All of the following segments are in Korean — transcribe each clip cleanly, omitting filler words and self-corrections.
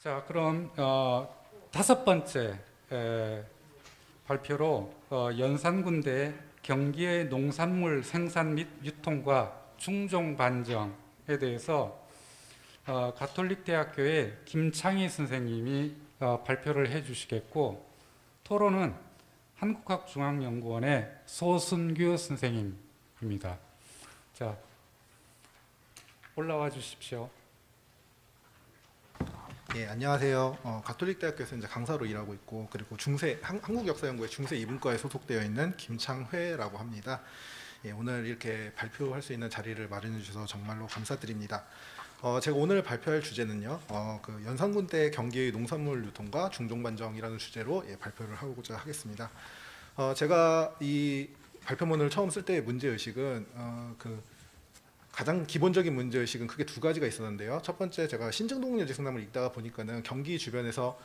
자, 그럼 다섯 번째 발표로 연산군대 경기의 농산물 생산 및 유통과 중종 반정에 대해서 가톨릭 대학교의 김창희 선생님이 발표를 해주시겠고, 토론은 한국학중앙연구원의 소순규 선생님입니다. 자, 올라와 주십시오. 예, 안녕하세요. 가톨릭대학교에서 이제 강사로 일하고 있고, 그리고 한국역사연구회 중세 이분과에 소속되어 있는 김창회라고 합니다. 예, 오늘 이렇게 발표할 수 있는 자리를 마련해 주셔서 정말로 감사드립니다. 제가 오늘 발표할 주제는요, 그 연산군대 경기의 농산물 유통과 중종반정이라는 주제로 발표를 하고자 하겠습니다. 제가 이 발표문을 처음 쓸 때의 문제의식은 가장 기본적인 문제의식은 크게 두 가지가 있었는데요. 첫 번째, 제가 신증동료직성남을 읽다가 보니까는 경기 주변에서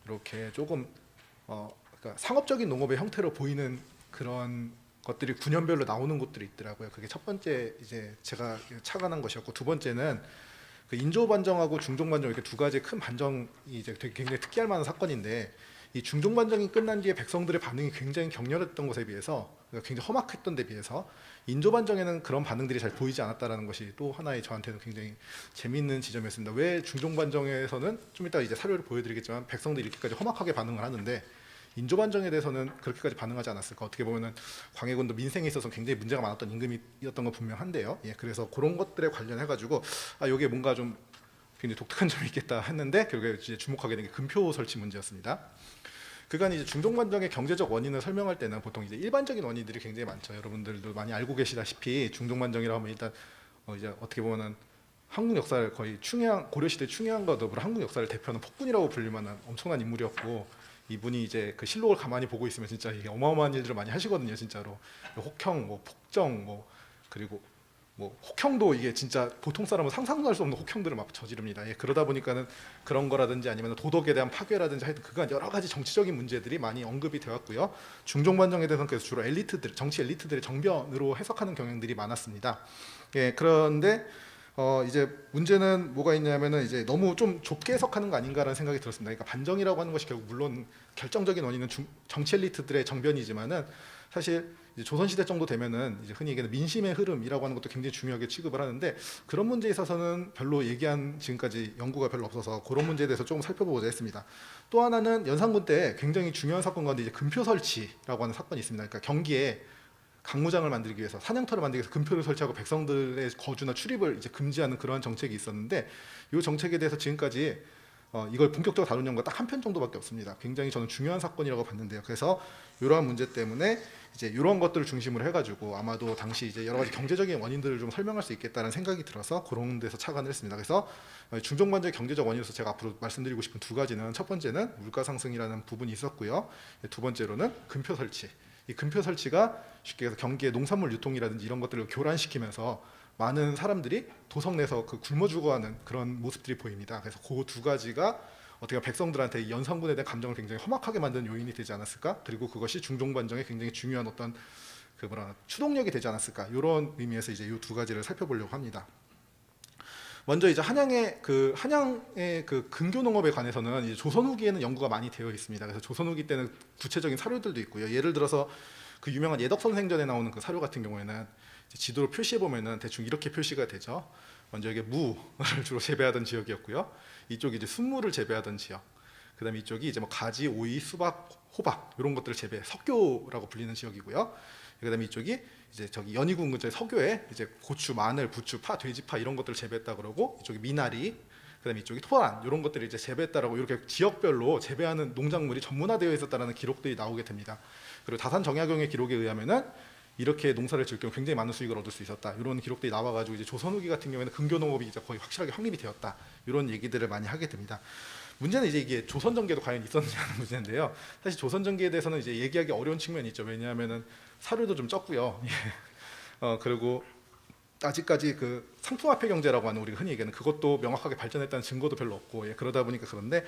이렇게 조금 그러니까 상업적인 농업의 형태로 보이는 그런 것들이 군현별로 나오는 곳들이 있더라고요. 그게 첫 번째 이제 제가 착안한 것이었고, 두 번째는 그 인조반정하고 중종반정 이렇게 두 가지 큰 반정이 이제 되게 굉장히 특이할 만한 사건인데, 이 중종반정이 끝난 뒤에 백성들의 반응이 굉장히 격렬했던 것에 비해서, 그러니까 굉장히 험악했던 데 비해서 인조반정에는 그런 반응들이 잘 보이지 않았다라는 것이 또 하나의 저한테는 굉장히 재미있는 지점이었습니다. 왜 중종반정에서는 좀 이따 이제 사료를 보여드리겠지만 백성들이 이렇게까지 험악하게 반응을 하는데 인조반정에 대해서는 그렇게까지 반응하지 않았을까? 어떻게 보면은 광해군도 민생에 있어서 굉장히 문제가 많았던 임금이었던 건 분명한데요. 예, 그래서 그런 것들에 관련해가지고 여기에 뭔가 좀 굉장히 독특한 점이 있겠다 했는데 결국에 이제 주목하게 된 게 금표 설치 문제였습니다. 그간 이제 중종반정의 경제적 원인을 설명할 때는 보통 이제 일반적인 원인들이 굉장히 많죠. 여러분들도 많이 알고 계시다시피 중종반정이라고 하면 일단 이제 어떻게 보면은 한국 역사를 거의 고려시대 충의왕과 더불어 한국 역사를 대표하는 폭군이라고 불릴 만한 엄청난 인물이었고, 이분이 이제 그 실록을 가만히 보고 있으면 진짜 이게 어마어마한 일들을 많이 하시거든요, 진짜로. 혹형, 뭐 폭정, 그리고 혹형도 이게 진짜 보통 사람은 상상도 할 수 없는 혹형들을 막 저지릅니다. 예, 그러다 보니까는 그런 거라든지 아니면 도덕에 대한 파괴라든지 하여튼 그간 여러 가지 정치적인 문제들이 많이 언급이 되었고요. 중종반정에 대해서는 그래서 주로 정치 엘리트들의 정변으로 해석하는 경향들이 많았습니다. 예, 그런데 이제 문제는 뭐가 있냐면은 이제 너무 좀 좁게 해석하는 거 아닌가라는 생각이 들었습니다. 그러니까 반정이라고 하는 것이 결국 물론 결정적인 원인은 정치 엘리트들의 정변이지만은 사실 이제 조선시대 정도 되면은 이제 흔히 얘기하는 민심의 흐름이라고 하는 것도 굉장히 중요하게 취급을 하는데, 그런 문제에 있어서는 별로 얘기한 지금까지 연구가 별로 없어서 그런 문제에 대해서 조금 살펴보고자 했습니다. 또 하나는 연산군 때 굉장히 중요한 사건 가운데 이제 금표 설치라고 하는 사건이 있습니다. 그러니까 경기에 강무장을 만들기 위해서, 사냥터를 만들기 위해서 금표를 설치하고 백성들의 거주나 출입을 이제 금지하는 그러한 정책이 있었는데, 이 정책에 대해서 지금까지 이걸 본격적으로 다룬 연구가 딱 한 편 정도밖에 없습니다. 굉장히 저는 중요한 사건이라고 봤는데요. 그래서 이러한 문제 때문에 이제 이런 것들을 중심으로 해가지고 아마도 당시 이제 여러 가지 경제적인 원인들을 좀 설명할 수 있겠다는 생각이 들어서 그런 데서 착안을 했습니다. 그래서 중종반정의 경제적 원인으로서 제가 앞으로 말씀드리고 싶은 두 가지는, 첫 번째는 물가 상승이라는 부분이 있었고요. 두 번째로는 금표 설치. 이 금표 설치가 쉽게 해서 경기의 농산물 유통이라든지 이런 것들을 교란시키면서 많은 사람들이 도성 내서 굶어 죽어가는 그런 모습들이 보입니다. 그래서 그 두 가지가 어떻게 백성들한테 연산군에 대한 감정을 굉장히 험악하게 만든 요인이 되지 않았을까? 그리고 그것이 중종반정에 굉장히 중요한 어떤 추동력이 되지 않았을까? 이런 의미에서 이제 이 두 가지를 살펴보려고 합니다. 먼저 이제 한양의 근교 농업에 관해서는 이제 조선 후기에는 연구가 많이 되어 있습니다. 그래서 조선 후기 때는 구체적인 사료들도 있고요. 예를 들어서 그 유명한 예덕선생전에 나오는 그 사료 같은 경우에는 지도로 표시해 보면은 대충 이렇게 표시가 되죠. 먼저 이게 무를 주로 재배하던 지역이었고요. 이쪽이 이제 순무를 재배하던 지역. 그다음에 이쪽이 이제 가지, 오이, 수박, 호박 이런 것들을 석교라고 불리는 지역이고요. 그다음에 이쪽이 이제 저기 연희군 근처의 서교에 이제 고추, 마늘, 부추, 파, 돼지파 이런 것들을 재배했다 그러고, 이쪽이 미나리, 그다음에 이쪽이 토란 이런 것들을 이제 재배했다라고 이렇게 지역별로 재배하는 농작물이 전문화되어 있었다라는 기록들이 나오게 됩니다. 그리고 다산 정약용의 기록에 의하면은 이렇게 농사를 지을 경우 굉장히 많은 수익을 얻을 수 있었다. 이런 기록들이 나와가지고 이제 조선 후기 같은 경우에는 근교 농업이 이제 거의 확실하게 확립이 되었다. 이런 얘기들을 많이 하게 됩니다. 문제는 이제 이게 조선 전기에도 과연 있었느냐 하는 문제인데요. 사실 조선 전기에 대해서는 이제 얘기하기 어려운 측면이 있죠. 왜냐하면은 사료도 좀 적고요. 그리고 아직까지 그 상품화폐 경제라고 하는 우리가 흔히 얘기하는 그것도 명확하게 발전했다는 증거도 별로 없고, 그러다 보니까 그런데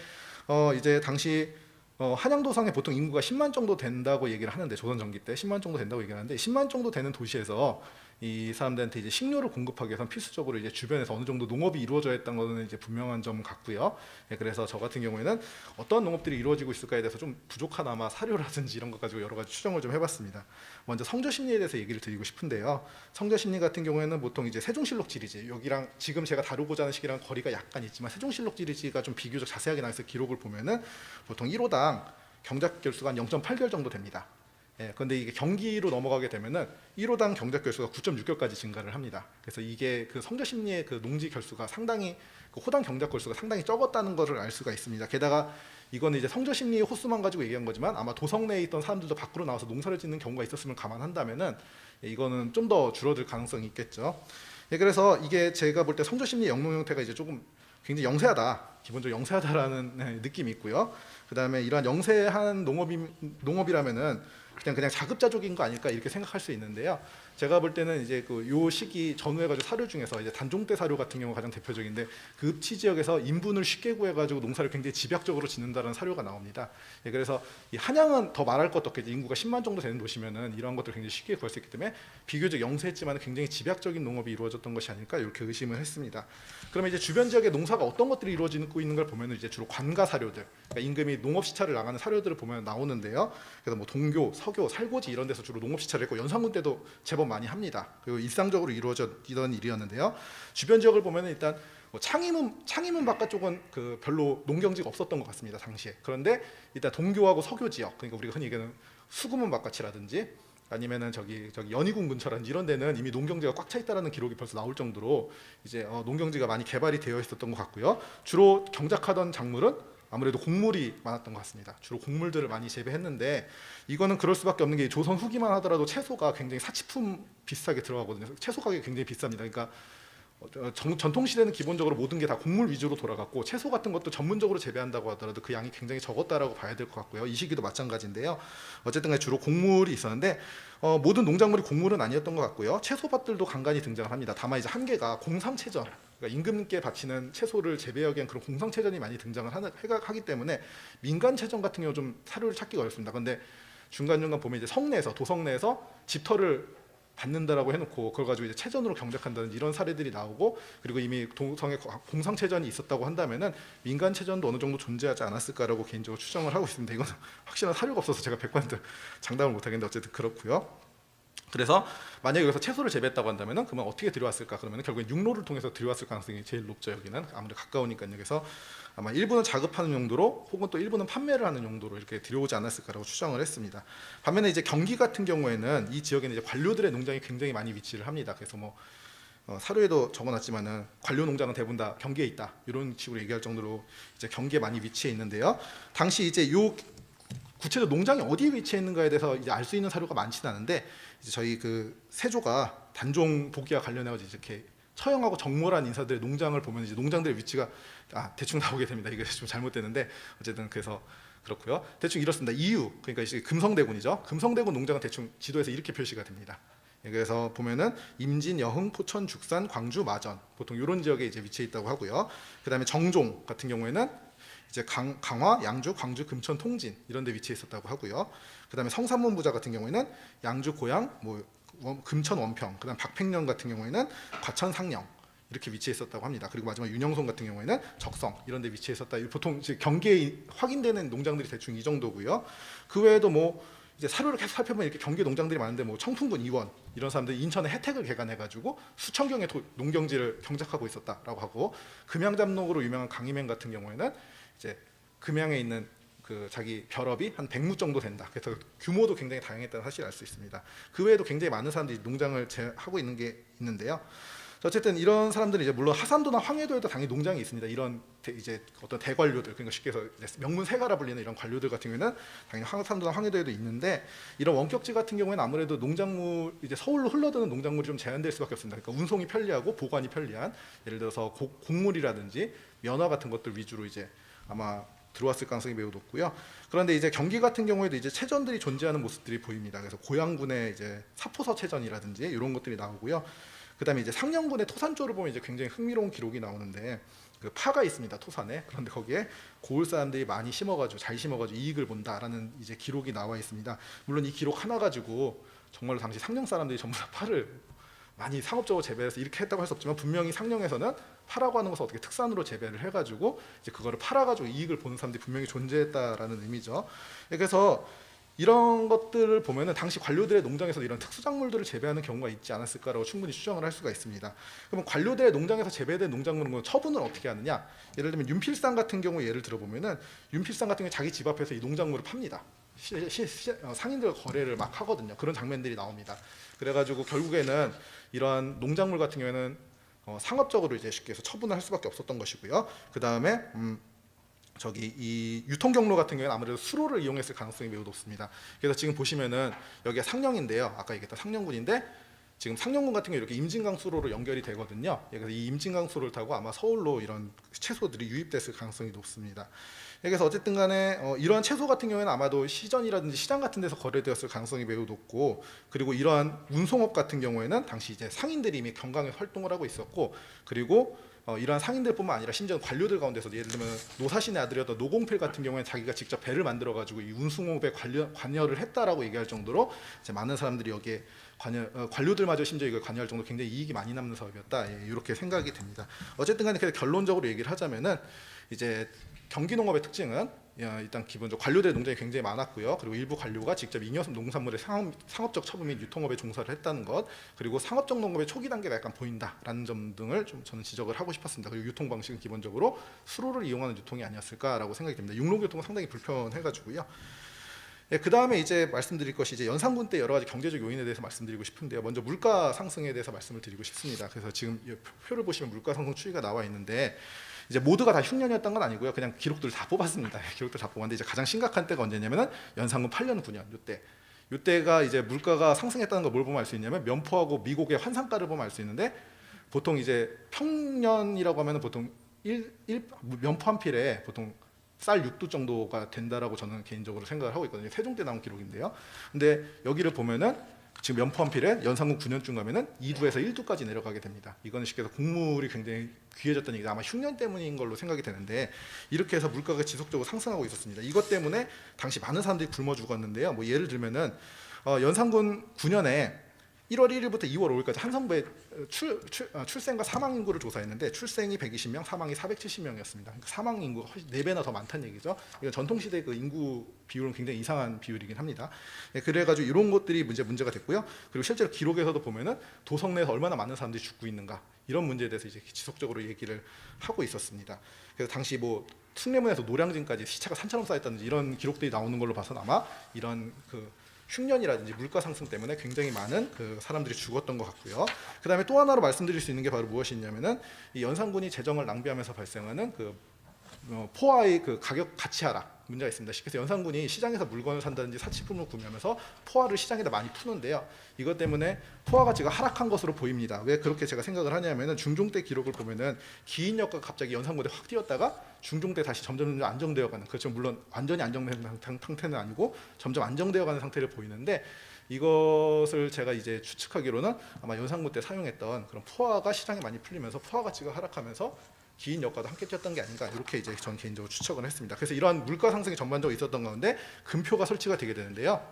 이제 당시 한양도상에 보통 인구가 10만 정도 된다고 얘기를 하는데, 조선 전기 때 10만 정도 된다고 얘기를 하는데, 10만 정도 되는 도시에서 이 사람들한테 이제 식료를 공급하기 위해서 필수적으로 이제 주변에서 어느 정도 농업이 이루어져야 했던 거는 이제 분명한 점 같고요. 예, 그래서 저 같은 경우에는 어떤 농업들이 이루어지고 있을까에 대해서 좀 부족한 아마 사료라든지 이런 것 가지고 여러 가지 추정을 좀 해봤습니다. 먼저 성저 심리에 대해서 얘기를 드리고 싶은데요. 성저 심리 같은 경우에는 보통 이제 세종실록 지리지, 여기랑 지금 제가 다루고자 하는 시기랑 거리가 약간 있지만 세종실록 지리지가 좀 비교적 자세하게 나와서 기록을 보면은 보통 1호당 경작 결수가 한 0.8결 정도 됩니다. 예, 그런데 이게 경기로 넘어가게 되면은 1호당 경작 결수가 9.6결까지 증가를 합니다. 그래서 이게 그 성저 심리의 그 농지 결수가 상당히 그 호당 경작 결수가 상당히 적었다는 것을 알 수가 있습니다. 게다가 이거는 이제 성저 심리의 호수만 가지고 얘기한 거지만 아마 도성 내에 있던 사람들도 밖으로 나와서 농사를 짓는 경우가 있었으면 감안한다면은 예, 이거는 좀 더 줄어들 가능성이 있겠죠. 예, 그래서 이게 제가 볼 때 성저 심리 영농 형태가 이제 조금 굉장히 영세하다, 기본적으로 영세하다라는 네, 느낌이 있고요. 그다음에 이러한 영세한 농업이라면은 그냥 자급자족인 거 아닐까 이렇게 생각할 수 있는데요. 제가 볼 때는 이제 그 요 시기 전후해가지고 사료 중에서 이제 단종대 사료 같은 경우가 가장 대표적인데 그 읍지 지역에서 인분을 쉽게 구해가지고 농사를 굉장히 집약적으로 짓는다는 사료가 나옵니다. 예, 그래서 이 한양은 더 말할 것도 없겠죠. 인구가 10만 정도 되는 도시면은 이러한 것들을 굉장히 쉽게 구할 수 있기 때문에 비교적 영세했지만 굉장히 집약적인 농업이 이루어졌던 것이 아닐까 이렇게 의심을 했습니다. 그러면 이제 주변 지역의 농사가 어떤 것들이 이루어지고 있는 걸 보면은 이제 주로 관가 사료들, 그러니까 임금이 농업 시찰을 나가는 사료들을 보면 나오는데요. 그래서 뭐 동교, 서교, 살고지 이런 데서 주로 농업 시찰을 했고 연산군 때도 제법 많이 합니다. 그리고 일상적으로 이루어졌던 일이었는데요. 주변 지역을 보면은 일단 뭐 창의문 바깥쪽은 그 별로 농경지가 없었던 것 같습니다 당시에. 그런데 일단 동교하고 서교 지역, 그러니까 우리가 흔히 얘기하는 수구문 바깥이라든지 아니면은 저기 연희군 근처라든지 이런 데는 이미 농경지가 꽉 차 있다라는 기록이 벌써 나올 정도로 이제 농경지가 많이 개발이 되어 있었던 것 같고요. 주로 경작하던 작물은 아무래도 곡물이 많았던 것 같습니다. 주로 곡물들을 많이 재배했는데 이거는 그럴 수밖에 없는 게 조선 후기만 하더라도 채소가 굉장히 사치품 비슷하게 들어가거든요. 채소 가격이 굉장히 비쌉니다. 그러니까 전통 시대는 기본적으로 모든 게 다 곡물 위주로 돌아갔고 채소 같은 것도 전문적으로 재배한다고 하더라도 그 양이 굉장히 적었다라고 봐야 될 것 같고요. 이 시기도 마찬가지인데요. 어쨌든 간에 주로 곡물이 있었는데 모든 농작물이 곡물은 아니었던 것 같고요. 채소밭들도 간간히 등장을 합니다. 다만 이제 한계가 공상체전, 그러니까 임금께 바치는 채소를 재배하기 위한 그런 공상체전이 많이 등장을 하기 때문에 민간체전 같은 경우 좀 사료를 찾기가 어렵습니다. 그런데 중간중간 보면 이제 성내에서 도성 내에서 집터를 받는다라고 해놓고 그걸 가지고 이제 체전으로 경작한다는 이런 사례들이 나오고, 그리고 이미 도성에 공상체전이 있었다고 한다면은 민간체전도 어느 정도 존재하지 않았을까라고 개인적으로 추정을 하고 있습니다. 이건 확실한 사료가 없어서 제가 100% 장담을 못하겠는데 어쨌든 그렇고요. 그래서 만약에 여기서 채소를 재배했다고 한다면은 그러면 어떻게 들여왔을까? 그러면 결국엔 육로를 통해서 들여왔을 가능성이 제일 높죠. 여기는 아무래도 가까우니까요. 그래서 아마 일부는 자급하는 용도로 혹은 또 일부는 판매를 하는 용도로 이렇게 들여오지 않았을까라고 추정을 했습니다. 반면에 이제 경기 같은 경우에는 이 지역에는 이제 관료들의 농장이 굉장히 많이 위치를 합니다. 그래서 뭐 사료에도 적어놨지만은 관료 농장은 대부분 다 경기에 있다 이런 식으로 얘기할 정도로 이제 경기에 많이 위치해 있는데요. 당시 이제 요 구체적으로 농장이 어디에 위치해 있는가에 대해서 이제 알 수 있는 사료가 많지는 않은데 이제 저희 그 세조가 단종 복귀와 관련해서 이렇게 처형하고 정몰한 인사들의 농장을 보면 이제 농장들의 위치가 대충 나오게 됩니다. 이게 좀 잘못되는데 어쨌든 그래서 그렇고요. 대충 이렇습니다. 이유, 그러니까 이제 금성대군이죠. 금성대군 농장은 대충 지도에서 이렇게 표시가 됩니다. 그래서 보면은 임진, 여흥, 포천, 죽산, 광주, 마전 보통 이런 지역에 이제 위치해 있다고 하고요. 그다음에 정종 같은 경우에는 이제 강화, 양주, 광주, 금천, 통진 이런 데 위치해 있었다고 하고요. 그다음에 성산문 부자 같은 경우에는 양주, 고양, 뭐 금천, 원평, 그다음 박팽령 같은 경우에는 과천, 상령 이렇게 위치해 있었다고 합니다. 그리고 마지막 윤영송 같은 경우에는 적성 이런 데 위치해 있었다. 보통 이제 경계에 확인되는 농장들이 대충 이 정도고요. 그 외에도 뭐 이제 사료를 계속 살펴보면 이렇게 경계 농장들이 많은데 뭐 청풍군 이원 이런 사람들이 인천에 혜택을 개간해가지고 수천 경의 농경지를 경작하고 있었다라고 하고, 금양잡록으로 유명한 강희맹 같은 경우에는 이제 금양에 있는 그 자기 벼럽이 한 100무 정도 된다. 그래서 규모도 굉장히 다양했다는 사실을 알 수 있습니다. 그 외에도 굉장히 많은 사람들이 농장을 하고 있는 게 있는데요. 어쨌든 이런 사람들이 이제 물론 하산도나 황해도에도 당연히 농장이 있습니다. 이런 이제 어떤 대관료들, 그러니까 쉽게 해서 명문 세가라 불리는 이런 관료들 같은 경우에는 당연히 하산도나 황해도에도 있는데, 이런 원격지 같은 경우에는 아무래도 농작물 이제 서울로 흘러드는 농작물이 좀 제한될 수밖에 없습니다. 그러니까 운송이 편리하고 보관이 편리한, 예를 들어서 곡물이라든지 면화 같은 것들 위주로 이제 아마 들어왔을 가능성이 매우 높고요. 그런데 이제 경기 같은 경우에도 이제 체전들이 존재하는 모습들이 보입니다. 그래서 고양군의 이제 사포서 체전이라든지 이런 것들이 나오고요. 그다음에 이제 상령군의 토산조를 보면 이제 굉장히 흥미로운 기록이 나오는데, 그 파가 있습니다, 토산에. 그런데 거기에 고을 사람들이 많이 심어가지고 잘 심어가지고 이익을 본다라는 이제 기록이 나와 있습니다. 물론 이 기록 하나 가지고 정말로 당시 상령 사람들이 전부 다 파를 많이 상업적으로 재배해서 이렇게 했다고 할 수 없지만 분명히 상령에서는 파라고 하는 것을 어떻게 특산으로 재배를 해가지고 이제 그거를 팔아가지고 이익을 보는 사람들이 분명히 존재했다라는 의미죠. 그래서 이런 것들을 보면은 당시 관료들의 농장에서 이런 특수작물들을 재배하는 경우가 있지 않았을까라고 충분히 추정을 할 수가 있습니다. 그러면 관료들의 농장에서 재배된 농작물은 처분을 어떻게 하느냐? 예를 들면 윤필상 같은 경우 예를 들어보면은 윤필상 같은 경우 자기 집 앞에서 이 농작물을 팝니다. 상인들과 거래를 막 하거든요. 그런 장면들이 나옵니다. 그래가지고 결국에는 이런 농작물 같은 경우에는 상업적으로 이제 쉽게 해서 처분을 할 수밖에 없었던 것이고요. 그 다음에 저기 이 유통 경로 같은 경우에는 아무래도 수로를 이용했을 가능성이 매우 높습니다. 그래서 지금 보시면은 여기가 상령인데요. 아까 얘기했던 상령군인데 지금 상령군 같은 경우 이렇게 임진강 수로로 연결이 되거든요. 그래서 이 임진강 수로를 타고 아마 서울로 이런 채소들이 유입됐을 가능성이 높습니다. 그래서 어쨌든 간에 이러한 채소 같은 경우에는 아마도 시전이라든지 시장 같은 데서 거래되었을 가능성이 매우 높고, 그리고 이러한 운송업 같은 경우에는 당시 이제 상인들이 이미 경강에 활동을 하고 있었고, 그리고 이러한 상인들뿐만 아니라 심지어 관료들 가운데서 예를 들면 노사신의 아들이었던 노공필 같은 경우에는 자기가 직접 배를 만들어 가지고 이 운송업에 관여를 했다라고 얘기할 정도로 이제 많은 사람들이 여기에 관료들마저 심지어 이걸 관여할 정도로 굉장히 이익이 많이 남는 사업이었다. 이렇게 생각이 됩니다. 어쨌든 간에 결론적으로 얘기를 하자면은 이제 경기농업의 특징은 일단 기본적으로 관료들의 농장이 굉장히 많았고요. 그리고 일부 관료가 직접 잉여 농산물의 상업적 처분 및 유통업에 종사를 했다는 것, 그리고 상업적 농업의 초기 단계가 약간 보인다라는 점 등을 좀 저는 지적을 하고 싶었습니다. 그리고 유통 방식은 기본적으로 수로를 이용하는 유통이 아니었을까라고 생각이 됩니다. 육로교통은 상당히 불편해가지고요. 그 다음에 이제 말씀드릴 것이 이제 연산군 때 여러 가지 경제적 요인에 대해서 말씀드리고 싶은데요. 먼저 물가 상승에 대해서 말씀을 드리고 싶습니다. 그래서 지금 이 표를 보시면 물가 상승 추이가 나와 있는데 이제 모두가 다 흉년이었던 건 아니고요. 그냥 기록들을 다 뽑았습니다. 기록들 다 뽑았는데 이제 가장 심각한 때가 언제냐면은 연산군 8년 9년 이때가 이제 물가가 상승했다는 걸 뭘 보면 알 수 있냐면 면포하고 미국의 환산가를 보면 알 수 있는데 보통 이제 평년이라고 하면은 보통 면포 한 필에 보통 쌀 6두 정도가 된다라고 저는 개인적으로 생각을 하고 있거든요. 세종 때 나온 기록인데요. 근데 여기를 보면은 지금 면포 한 필에 연산군 9년쯤 가면은 2두에서 1두까지 내려가게 됩니다. 이거는 쉽게 해서 곡물이 굉장히 귀해졌다는 얘기가 아마 흉년 때문인 걸로 생각이 되는데, 이렇게 해서 물가가 지속적으로 상승하고 있었습니다. 이것 때문에 당시 많은 사람들이 굶어 죽었는데요. 뭐 예를 들면은 연산군 9년에 1월 1일부터 2월 5일까지 한성부의 출생과 사망 인구를 조사했는데 출생이 120명, 사망이 470명이었습니다. 그러니까 사망 인구가 4배나 더 많다는 얘기죠. 이건 전통 시대 그 인구 비율은 굉장히 이상한 비율이긴 합니다. 그래가지고 이런 것들이 문제가 됐고요. 그리고 실제로 기록에서도 보면은 도성 내에서 얼마나 많은 사람들이 죽고 있는가 이런 문제에 대해서 이제 지속적으로 얘기를 하고 있었습니다. 그래서 당시 뭐 숭례문에서 노량진까지 시차가 산처럼 쌓였다든지 이런 기록들이 나오는 걸로 봐서는 아마 이런 그 흉년이라든지 물가 상승 때문에 굉장히 많은 그 사람들이 죽었던 것 같고요. 그 다음에 또 하나로 말씀드릴 수 있는 게 바로 무엇이 있냐면은 이 연산군이 재정을 낭비하면서 발생하는 그 포화의 그 가격 가치 하락 문제가 있습니다. 그래서 연산군이 시장에서 물건을 산다든지 사치품을 구매하면서 포화를 시장에다 많이 푸는데요. 이것 때문에 포화 가치가 하락한 것으로 보입니다. 왜 그렇게 제가 생각을 하냐면은 중종 때 기록을 보면은 기인역가 갑자기 연산군에 확 뛰었다가 중종 때 다시 점점 안정되어가는, 그렇죠. 물론 완전히 안정된 상태는 아니고 점점 안정되어가는 상태를 보이는데, 이것을 제가 이제 추측하기로는 아마 연산군 때 사용했던 그런 포화가 시장에 많이 풀리면서 포화 가치가 하락하면서 기인 역과도 함께 뛰었던 게 아닌가, 이렇게 이제 전 개인적으로 추측을 했습니다. 그래서 이러한 물가 상승이 전반적으로 있었던 가운데 금표가 설치가 되게 되는데요.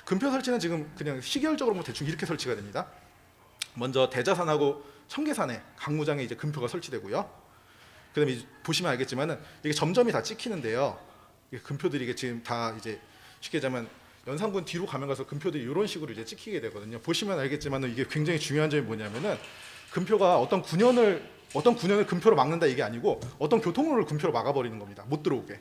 금표 설치는 지금 그냥 시계열적으로 뭐 대충 이렇게 설치가 됩니다. 먼저 대자산하고 청계산에 강무장에 이제 금표가 설치되고요. 그다음에 보시면 알겠지만은 이게 점점이 다 찍히는데요. 이게 금표들이 이게 지금 다 이제 쉽게 얘기하면 연산군 뒤로 가면 가서 금표들이 이런 식으로 이제 찍히게 되거든요. 보시면 알겠지만은 이게 굉장히 중요한 점이 뭐냐면은 금표가 어떤 9년을 금표로 막는다 이게 아니고 어떤 교통로를 금표로 막아버리는 겁니다. 못 들어오게.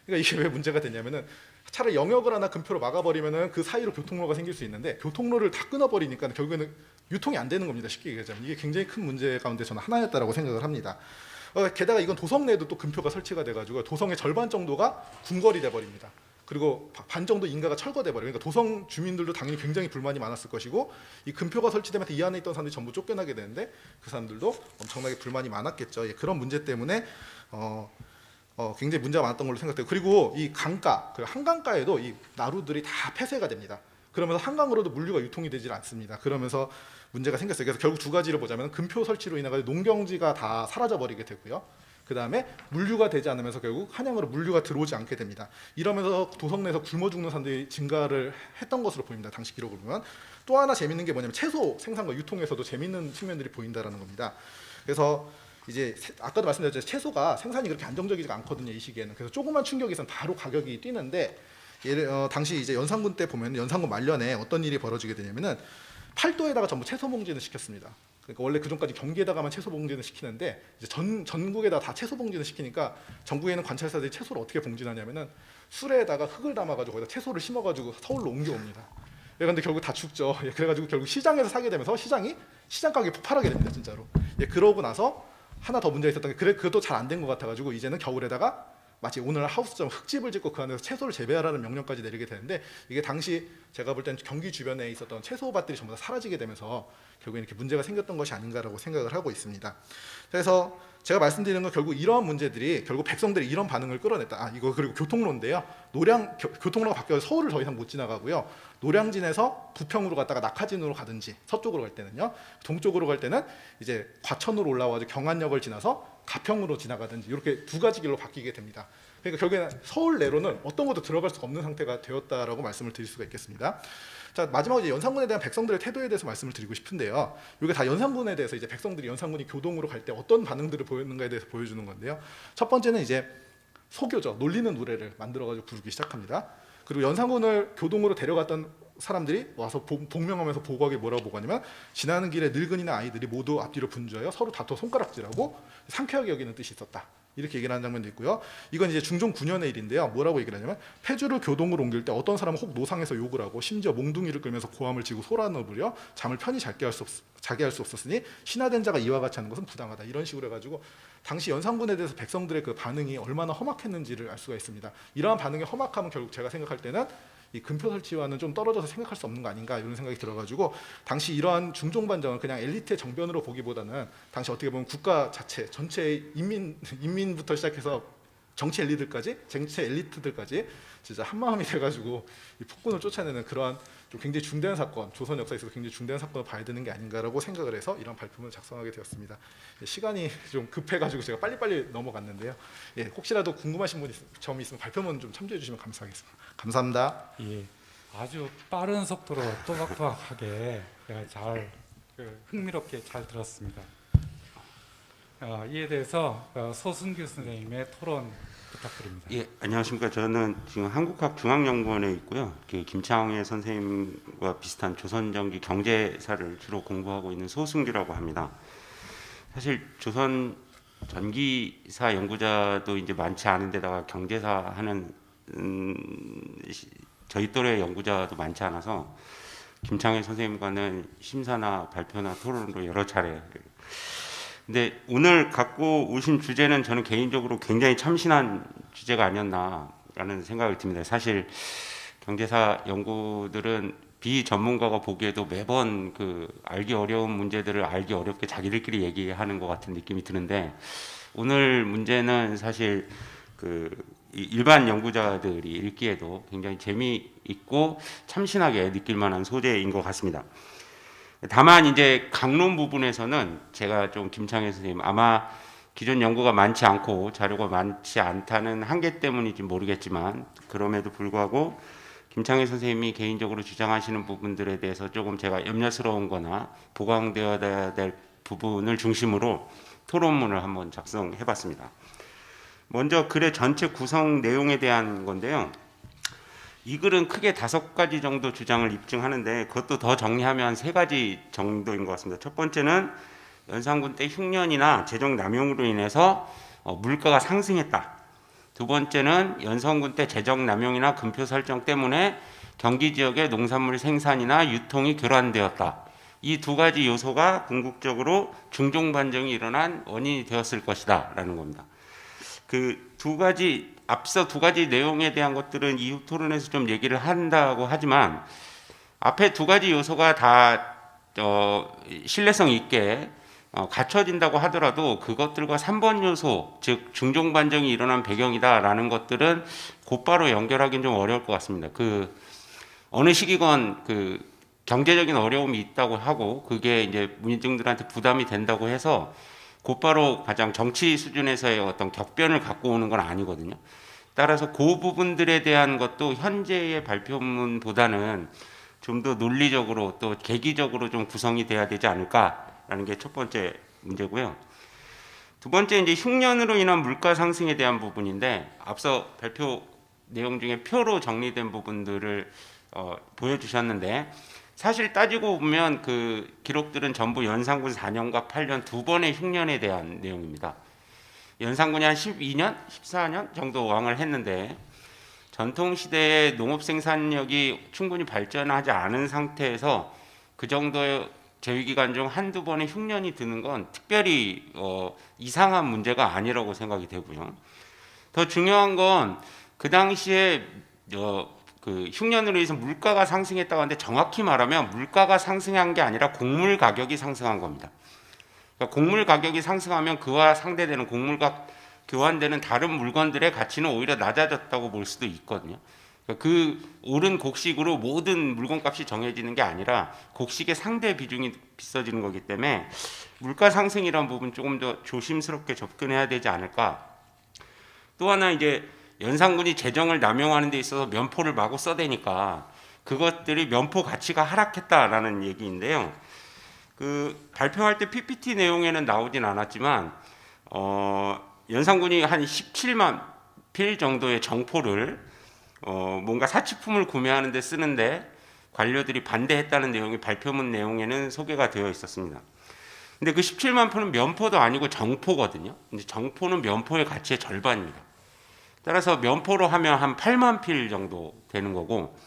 그러니까 이게 왜 문제가 되냐면은 차라리 영역을 하나 금표로 막아버리면은 그 사이로 교통로가 생길 수 있는데 교통로를 다 끊어버리니까 결국에는 유통이 안 되는 겁니다. 쉽게 얘기하자면 이게 굉장히 큰 문제 가운데 저는 하나였다라고 생각을 합니다. 게다가 이건 도성 내에도 또 금표가 설치가 돼가지고 도성의 절반 정도가 궁궐이 돼버립니다. 그리고 반 정도 인가가 철거돼 버려요. 그러니까 도성 주민들도 당연히 굉장히 불만이 많았을 것이고, 이 금표가 설치되면서 이 안에 있던 사람들이 전부 쫓겨나게 되는데 그 사람들도 엄청나게 불만이 많았겠죠. 그런 문제 때문에 굉장히 문제가 많았던 걸로 생각돼요. 그리고 이 강가, 그 한강가에도 이 나루들이 다 폐쇄가 됩니다. 그러면서 한강으로도 물류가 유통이 되질 않습니다. 그러면서 문제가 생겼어요. 그래서 결국 두 가지를 보자면 금표 설치로 인해 가지고 농경지가 다 사라져 버리게 되고요. 그 다음에 물류가 되지 않으면서 결국 한양으로 물류가 들어오지 않게 됩니다. 이러면서 도성 내에서 굶어 죽는 사람들이 증가를 했던 것으로 보입니다. 당시 기록을 보면. 또 하나 재밌는 게 뭐냐면 채소 생산과 유통에서도 재밌는 측면들이 보인다라는 겁니다. 그래서 이제 아까도 말씀드렸죠. 채소가 생산이 그렇게 안정적이지 않거든요. 이 시기에는. 그래서 조그만 충격이 있으면 바로 가격이 뛰는데 당시 이제 연산군 때 보면 연산군 말년에 어떤 일이 벌어지게 되냐면은 팔도에다가 전부 채소 봉진을 시켰습니다. 그러니까 원래 그전까지 경기에다가만 채소 봉진을 시키는데 이제 전국에다 다 채소 봉진을 시키니까 전국에 있는 관찰사들이 채소를 어떻게 봉진하냐면은 수레에다가 흙을 담아가지고 거기다 채소를 심어가지고 서울로 옮겨옵니다. 그런데 결국 다 죽죠. 그래가지고 결국 시장에서 사게 되면서 시장 가격이 폭발하게 됩니다. 진짜로. 그러고 나서 하나 더 문제가 있었던 게 그것도 잘 안 된 것 같아가지고 이제는 겨울에다가 마치 오늘 하우스처럼 흙집을 짓고 그 안에서 채소를 재배하라는 명령까지 내리게 되는데 이게 당시 제가 볼 땐 경기 주변에 있었던 채소밭들이 전부 다 사라지게 되면서 결국에 이렇게 문제가 생겼던 것이 아닌가라고 생각을 하고 있습니다. 그래서 제가 말씀드리는 건 결국 이러한 문제들이 결국 백성들이 이런 반응을 끌어냈다. 이거 그리고 교통로인데요. 교통로가 바뀌어서 서울을 더 이상 못 지나가고요. 노량진에서 부평으로 갔다가 낙하진으로 가든지 서쪽으로 갈 때는요. 동쪽으로 갈 때는 이제 과천으로 올라와서 경안역을 지나서 가평으로 지나가든지 이렇게 두 가지 길로 바뀌게 됩니다. 그러니까 결국에는 서울 내로는 어떤 것도 들어갈 수가 없는 상태가 되었다라고 말씀을 드릴 수가 있겠습니다. 자, 마지막으로 이제 연산군에 대한 백성들의 태도에 대해서 말씀을 드리고 싶은데요. 이게 다 연산군에 대해서 이제 백성들이 연산군이 교동으로 갈 때 어떤 반응들을 보였는가에 대해서 보여주는 건데요. 첫 번째는 이제 소교죠. 놀리는 노래를 만들어가지고 부르기 시작합니다. 그리고 연산군을 교동으로 데려갔던 사람들이 와서 복명하면서 보고하게 뭐라고 보고하냐면 지나는 길에 늙은이나 아이들이 모두 앞뒤로 분주하여 서로 다퉈 손가락질하고 상쾌하게 여기는 뜻이 있었다. 이렇게 얘기를 하는 장면도 있고요. 이건 이제 중종 9년의 일인데요. 뭐라고 얘기를 하냐면 폐주를 교동으로 옮길 때 어떤 사람은 혹 노상에서 욕을 하고 심지어 몽둥이를 끌면서 고함을 지고 소란을 부려 잠을 편히 자게 할 수 없었으니 신하된 자가 이와 같이 하는 것은 부당하다. 이런 식으로 해가지고 당시 연산군에 대해서 백성들의 그 반응이 얼마나 험악했는지를 알 수가 있습니다. 이러한 반응의 험악함은 결국 제가 생각할 때는 이 금표 설치와는 좀 떨어져서 생각할 수 없는 거 아닌가 이런 생각이 들어가지고 당시 이러한 중종반정을 그냥 엘리트의 정변으로 보기보다는 당시 어떻게 보면 국가 자체 전체 인민부터 시작해서 정치 엘리트들까지 진짜 한 마음이 돼가지고 이 폭군을 쫓아내는 그러한 좀 굉장히 중대한 사건, 조선 역사에서 굉장히 중대한 사건을 봐야 되는 게 아닌가라고 생각을 해서 이런 발표문을 작성하게 되었습니다. 시간이 좀 급해가지고 제가 빨리빨리 넘어갔는데요. 혹시라도 궁금하신 점이 있으면 발표문 좀 참조해 주시면 감사하겠습니다. 감사합니다. 예, 아주 빠른 속도로 또박또박하게 잘 흥미롭게 잘 들었습니다. 이에 대해서 소순규 선생님의 토론 부탁드립니다. 예, 안녕하십니까. 저는 지금 한국학중앙연구원에 있고요. 김창회 선생님과 비슷한 조선전기 경제사를 주로 공부하고 있는 소순규라고 합니다. 사실 조선 전기사 연구자도 이제 많지 않은데다가 경제사 하는 저희 또래 연구자도 많지 않아서 김창회 선생님과는 심사나 발표나 토론으로 여러 차례. 근데 오늘 갖고 오신 주제는 저는 개인적으로 굉장히 참신한 주제가 아니었나라는 생각이 듭니다. 사실 경제사 연구들은 비전문가가 보기에도 매번 그 알기 어려운 문제들을 알기 어렵게 자기들끼리 얘기하는 것 같은 느낌이 드는데 오늘 문제는 사실 그 일반 연구자들이 읽기에도 굉장히 재미있고 참신하게 느낄 만한 소재인 것 같습니다. 다만 이제 강론 부분에서는 제가 좀 김창회 선생님 아마 기존 연구가 많지 않고 자료가 많지 않다는 한계 때문인지 모르겠지만 그럼에도 불구하고 김창회 선생님이 개인적으로 주장하시는 부분들에 대해서 조금 제가 염려스러운 거나 보강되어야 될 부분을 중심으로 토론문을 한번 작성해 봤습니다. 먼저 글의 전체 구성 내용에 대한 건데요. 이 글은 크게 5가지 정도 주장을 입증하는데 그것도 더 정리하면 3가지 정도인 것 같습니다. 첫 번째는 연산군 때 흉년이나 재정 남용으로 인해서 물가가 상승했다. 두 번째는 연산군 때 재정 남용이나 금표 설정 때문에 경기 지역의 농산물 생산이나 유통이 교란되었다. 이 2가지 요소가 궁극적으로 중종 반정이 일어난 원인이 되었을 것이다 라는 겁니다. 그 2가지 앞서 2가지 내용에 대한 것들은 이후 토론에서 좀 얘기를 한다고 하지만 앞에 2가지 요소가 다 신뢰성 있게 갖춰진다고 하더라도 그것들과 3번 요소 즉 중종 반정이 일어난 배경이다라는 것들은 곧바로 연결하기는 좀 어려울 것 같습니다. 그 어느 시기건 그 경제적인 어려움이 있다고 하고 그게 이제 민중들한테 부담이 된다고 해서 곧바로 가장 정치 수준에서의 어떤 격변을 갖고 오는 건 아니거든요. 따라서 그 부분들에 대한 것도 현재의 발표문보다는 좀 더 논리적으로 또 계기적으로 좀 구성이 돼야 되지 않을까라는 게 첫 번째 문제고요. 두 번째 이제 흉년으로 인한 물가 상승에 대한 부분인데 앞서 발표 내용 중에 표로 정리된 부분들을 보여주셨는데 사실 따지고 보면 그 기록들은 전부 연산군 4년과 8년 두 번의 흉년에 대한 내용입니다. 연산군이 한 12년, 14년 정도 왕을 했는데 전통 시대의 농업 생산력이 충분히 발전하지 않은 상태에서 그 정도의 재위 기간 중 한두 번의 흉년이 드는 건 특별히 이상한 문제가 아니라고 생각이 되고요. 더 중요한 건 그 당시에 그 흉년으로 인해서 물가가 상승했다고 하는데 정확히 말하면 물가가 상승한 게 아니라 곡물 가격이 상승한 겁니다. 그러니까 곡물 가격이 상승하면 그와 상대되는 곡물과 교환되는 다른 물건들의 가치는 오히려 낮아졌다고 볼 수도 있거든요. 그러니까 그 오른 곡식으로 모든 물건값이 정해지는 게 아니라 곡식의 상대 비중이 비싸지는 거기 때문에 물가 상승이라는 부분 조금 더 조심스럽게 접근해야 되지 않을까. 또 하나 이제 연산군이 재정을 남용하는 데 있어서 면포를 마구 써대니까 그것들이 면포 가치가 하락했다라는 얘기인데요. 그 발표할 때 PPT 내용에는 나오진 않았지만 연산군이 한 17만 필 정도의 정포를 뭔가 사치품을 구매하는 데 쓰는데 관료들이 반대했다는 내용이 발표문 내용에는 소개가 되어 있었습니다. 근데 그 17만 표는 면포도 아니고 정포거든요. 근데 정포는 면포의 가치의 절반입니다. 따라서 면포로 하면 한 8만 필 정도 되는 거고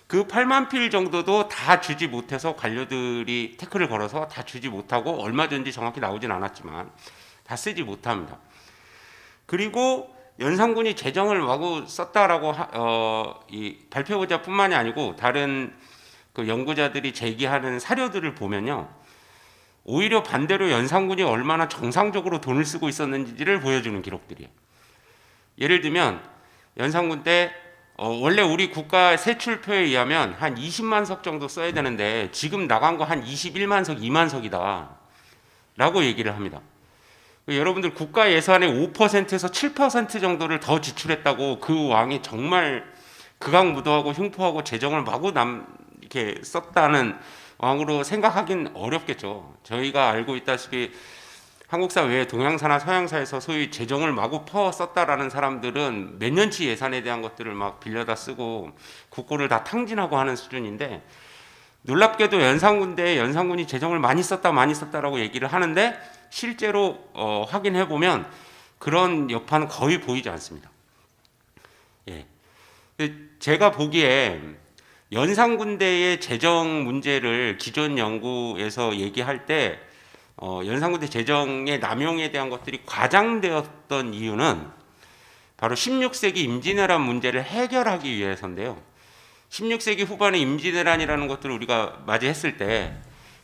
그 8만 필 정도도 다 주지 못해서 관료들이 태클을 걸어서 다 주지 못하고 얼마든지 정확히 나오진 않았지만 다 쓰지 못합니다. 그리고 연산군이 재정을 마구 썼다라고 이 발표자뿐만이 아니고 다른 그 연구자들이 제기하는 사료들을 보면요, 오히려 반대로 연산군이 얼마나 정상적으로 돈을 쓰고 있었는지를 보여주는 기록들이에요. 예를 들면 연산군 때 원래 우리 국가 세출표에 의하면 한 20만 석 정도 써야 되는데 지금 나간 거 한 21만 석, 2만 석이다 라고 얘기를 합니다. 여러분들 국가 예산의 5%에서 7% 정도를 더 지출했다고 그 왕이 정말 극악무도하고 흉포하고 재정을 마구 이렇게 썼다는 왕으로 생각하긴 어렵겠죠. 저희가 알고 있다시피 한국사 외에 동양사나 서양사에서 소위 재정을 마구 퍼 썼다라는 사람들은 몇 년치 예산에 대한 것들을 막 빌려다 쓰고 국고를 다 탕진하고 하는 수준인데, 놀랍게도 연산군이 재정을 많이 썼다라고 얘기를 하는데 실제로 확인해 보면 그런 여파는 거의 보이지 않습니다. 예. 제가 보기에 연산군대의 재정 문제를 기존 연구에서 얘기할 때 연산군대 재정의 남용에 대한 것들이 과장되었던 이유는 바로 16세기 임진왜란 문제를 해결하기 위해서인데요. 16세기 후반에 임진왜란이라는 것들을 우리가 맞이했을 때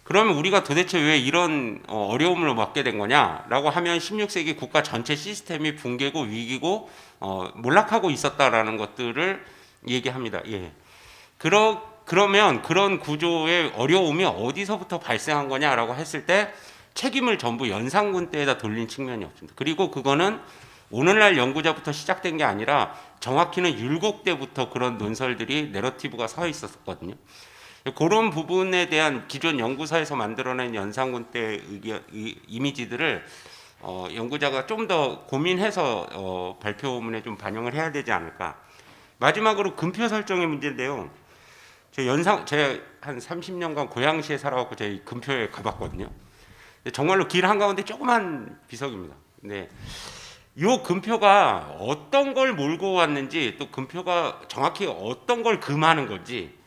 그러면 우리가 도대체 왜 이런 어려움을 맞게 된 거냐라고 하면 16세기 국가 전체 시스템이 붕괴고 위기고 몰락하고 있었다라는 것들을 얘기합니다. 예. 그러면 그런 구조의 어려움이 어디서부터 발생한 거냐라고 했을 때 책임을 전부 연산군 때에다 돌린 측면이 없습니다. 그리고 그거는 오늘날 연구자부터 시작된 게 아니라 정확히는 율곡 때부터 그런 논설들이 내러티브가 서 있었거든요. 그런 부분에 대한 기존 연구사에서 만들어낸 연산군 때 이미지들을 연구자가 좀 더 고민해서 발표문에 좀 반영을 해야 되지 않을까. 마지막으로 금표 설정의 문제인데요. 제가 한 30년간 고양시에 살아갖고 제가 금표에 가봤거든요. 정말로 길 한가운데 조그만 비석입니다. 근데 이 금표가 어떤 걸 몰고 왔는지, 또 금표가 정확히 어떤 걸 금하는 건지,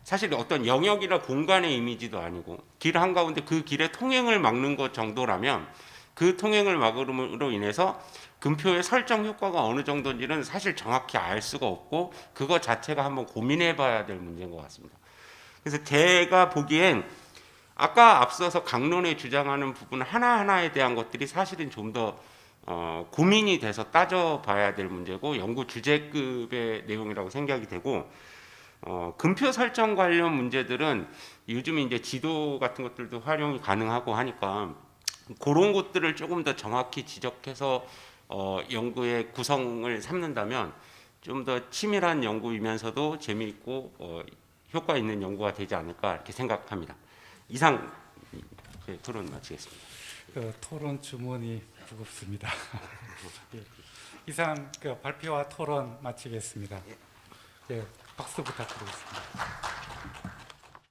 사실 어떤 영역이나 공간의 이미지도 아니고 길 한가운데 그 길의 통행을 막는 것 정도라면 그 통행을 막음으로 인해서 금표의 설정 효과가 어느 정도인지는 사실 정확히 알 수가 없고 그것 자체가 한번 고민해 봐야 될 문제인 것 같습니다. 그래서 제가 보기엔 아까 앞서서 강론에 주장하는 부분 하나하나에 대한 것들이 사실은 좀 더 고민이 돼서 따져봐야 될 문제고 연구 주제급의 내용이라고 생각이 되고, 금표 설정 관련 문제들은 요즘 이제 지도 같은 것들도 활용이 가능하고 하니까 그런 것들을 조금 더 정확히 지적해서 연구의 구성을 삼는다면 좀 더 치밀한 연구이면서도 재미있고 효과 있는 연구가 되지 않을까 이렇게 생각합니다. 이상 제 토론 마치겠습니다. 그 토론 주문이 무겁습니다. 예. 이상 그 발표와 토론 마치겠습니다. 예, 박수 부탁드리겠습니다.